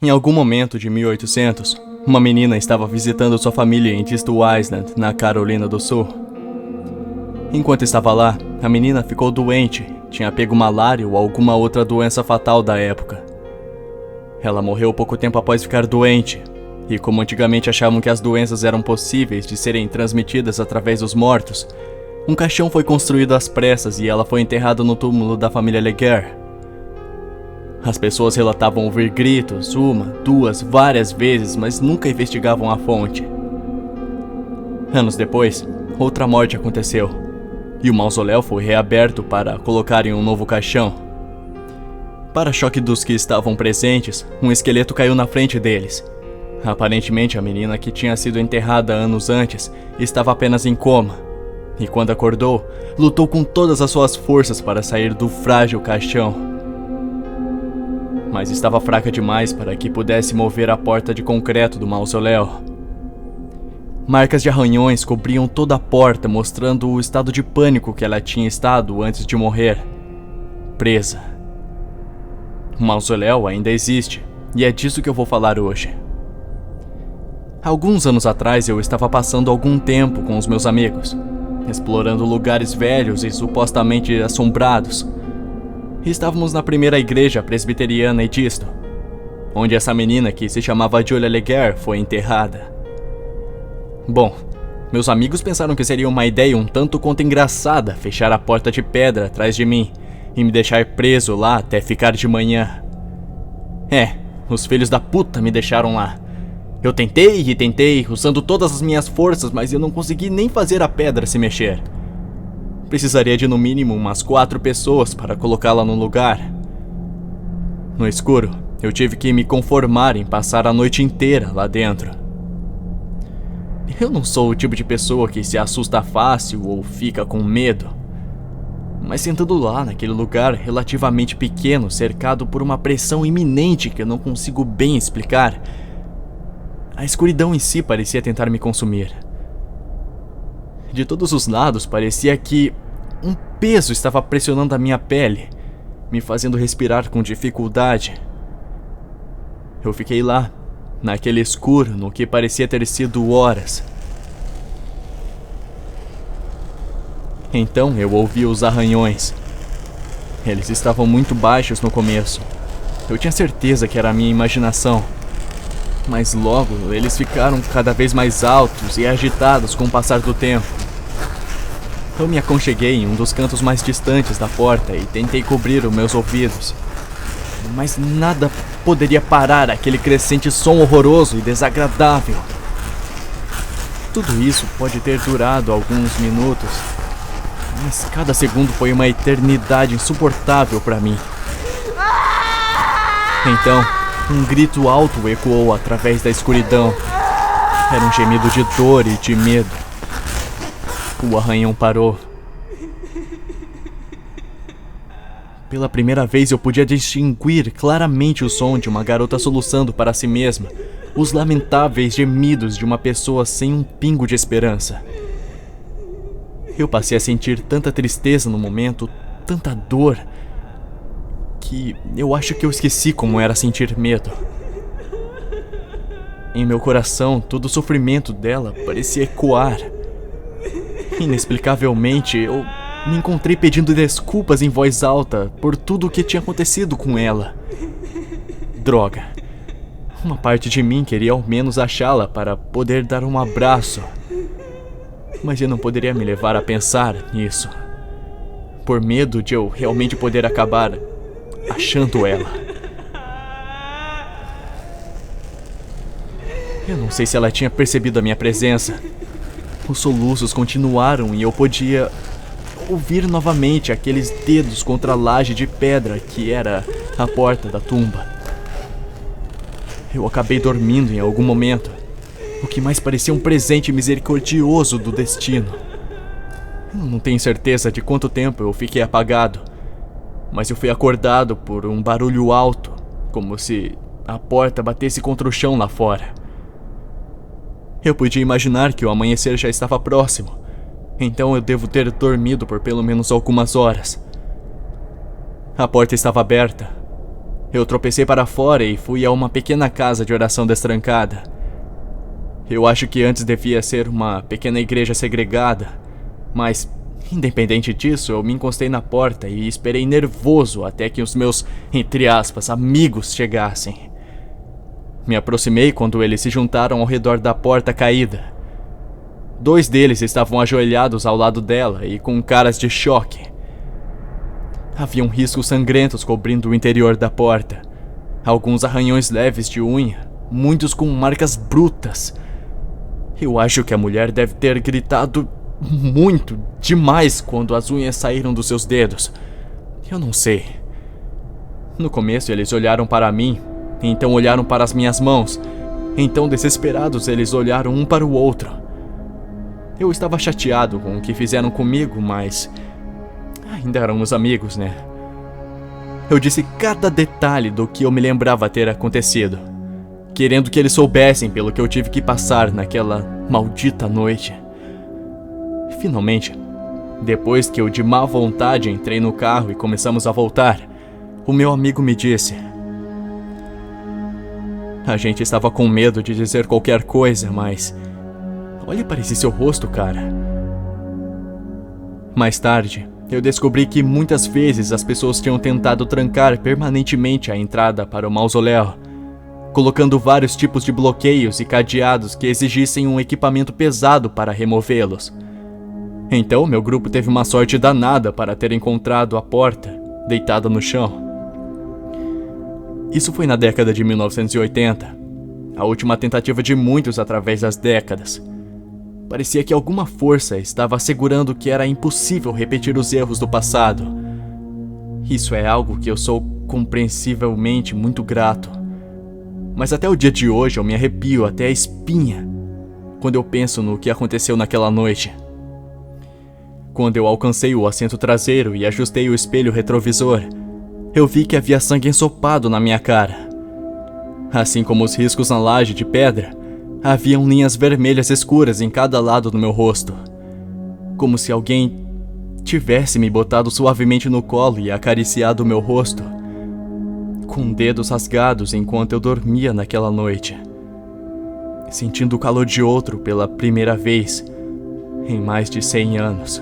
Em algum momento de 1800, uma menina estava visitando sua família em East Island, na Carolina do Sul. Enquanto estava lá, a menina ficou doente, tinha pego malária ou alguma outra doença fatal da época. Ela morreu pouco tempo após ficar doente, e como antigamente achavam que as doenças eram possíveis de serem transmitidas através dos mortos, um caixão foi construído às pressas e ela foi enterrada no túmulo da família Leger. As pessoas relatavam ouvir gritos, uma, duas, várias vezes, mas nunca investigavam a fonte. Anos depois, outra morte aconteceu, e o mausoléu foi reaberto para colocarem um novo caixão. Para choque dos que estavam presentes, um esqueleto caiu na frente deles. Aparentemente, a menina que tinha sido enterrada anos antes estava apenas em coma, e quando acordou, lutou com todas as suas forças para sair do frágil caixão. Mas estava fraca demais para que pudesse mover a porta de concreto do mausoléu. Marcas de arranhões cobriam toda a porta, mostrando o estado de pânico que ela tinha estado antes de morrer. Presa. O mausoléu ainda existe, e é disso que eu vou falar hoje. Alguns anos atrás eu estava passando algum tempo com os meus amigos, explorando lugares velhos e supostamente assombrados. Estávamos na primeira igreja presbiteriana Edisto, onde essa menina que se chamava Julia Leger foi enterrada. Bom, meus amigos pensaram que seria uma ideia um tanto quanto engraçada fechar a porta de pedra atrás de mim e me deixar preso lá até ficar de manhã. Os filhos da puta me deixaram lá. Eu tentei e tentei, usando todas as minhas forças, mas eu não consegui nem fazer a pedra se mexer. Precisaria de no mínimo umas 4 pessoas para colocá-la no lugar. No escuro, eu tive que me conformar em passar a noite inteira lá dentro. Eu não sou o tipo de pessoa que se assusta fácil ou fica com medo. Mas sentando lá naquele lugar relativamente pequeno, cercado por uma pressão iminente que eu não consigo bem explicar, a escuridão em si parecia tentar me consumir. De todos os lados parecia que um peso estava pressionando a minha pele, me fazendo respirar com dificuldade. Eu fiquei lá, naquele escuro, no que parecia ter sido horas. Então eu ouvi os arranhões. Eles estavam muito baixos no começo. Eu tinha certeza que era a minha imaginação. Mas logo eles ficaram cada vez mais altos e agitados com o passar do tempo. Eu me aconcheguei em um dos cantos mais distantes da porta e tentei cobrir os meus ouvidos. Mas nada poderia parar aquele crescente som horroroso e desagradável. Tudo isso pode ter durado alguns minutos, mas cada segundo foi uma eternidade insuportável para mim. Então, um grito alto ecoou através da escuridão. Era um gemido de dor e de medo. O arranhão parou. Pela primeira vez eu podia distinguir claramente o som de uma garota soluçando para si mesma, os lamentáveis gemidos de uma pessoa sem um pingo de esperança. Eu passei a sentir tanta tristeza no momento, tanta dor, que eu acho que eu esqueci como era sentir medo. Em meu coração, todo o sofrimento dela parecia ecoar. Inexplicavelmente, eu me encontrei pedindo desculpas em voz alta por tudo o que tinha acontecido com ela. Droga. Uma parte de mim queria ao menos achá-la para poder dar um abraço. Mas eu não poderia me levar a pensar nisso, por medo de eu realmente poder acabar achando ela. Eu não sei se ela tinha percebido a minha presença. Os soluços continuaram e eu podia ouvir novamente aqueles dedos contra a laje de pedra que era a porta da tumba. Eu acabei dormindo em algum momento, o que mais parecia um presente misericordioso do destino. Eu não tenho certeza de quanto tempo eu fiquei apagado, mas eu fui acordado por um barulho alto, como se a porta batesse contra o chão lá fora. Eu podia imaginar que o amanhecer já estava próximo, então eu devo ter dormido por pelo menos algumas horas. A porta estava aberta, Eu tropecei para fora e fui a uma pequena casa de oração destrancada. Eu acho que antes devia ser uma pequena igreja segregada, mas, independente disso, eu me encostei na porta e esperei nervoso até que os meus, entre aspas, amigos chegassem. Me aproximei quando eles se juntaram ao redor da porta caída. 2 deles estavam ajoelhados ao lado dela e com caras de choque. Haviam riscos sangrentos cobrindo o interior da porta. Alguns arranhões leves de unha, muitos com marcas brutas. Eu acho que a mulher deve ter gritado muito, demais, quando as unhas saíram dos seus dedos. Eu não sei. No começo eles olharam para mim, então olharam para as minhas mãos. Então, desesperados, eles olharam um para o outro. Eu estava chateado com o que fizeram comigo, mas ainda éramos amigos, né? Eu disse cada detalhe do que eu me lembrava ter acontecido, querendo que eles soubessem pelo que eu tive que passar naquela maldita noite. Finalmente, depois que eu de má vontade entrei no carro e começamos a voltar, o meu amigo me disse: a gente estava com medo de dizer qualquer coisa, mas olhe para esse seu rosto, cara. Mais tarde, eu descobri que muitas vezes as pessoas tinham tentado trancar permanentemente a entrada para o mausoléu, colocando vários tipos de bloqueios e cadeados que exigissem um equipamento pesado para removê-los. Então, meu grupo teve uma sorte danada para ter encontrado a porta deitada no chão. Isso foi na década de 1980, a última tentativa de muitos através das décadas. Parecia que alguma força estava assegurando que era impossível repetir os erros do passado. Isso é algo que eu sou compreensivelmente muito grato. Mas até o dia de hoje eu me arrepio até a espinha quando eu penso no que aconteceu naquela noite. Quando eu alcancei o assento traseiro e ajustei o espelho retrovisor, eu vi que havia sangue ensopado na minha cara. Assim como os riscos na laje de pedra, haviam linhas vermelhas escuras em cada lado do meu rosto. Como se alguém tivesse me botado suavemente no colo e acariciado o meu rosto, com dedos rasgados enquanto eu dormia naquela noite, sentindo o calor de outro pela primeira vez em mais de 100 anos.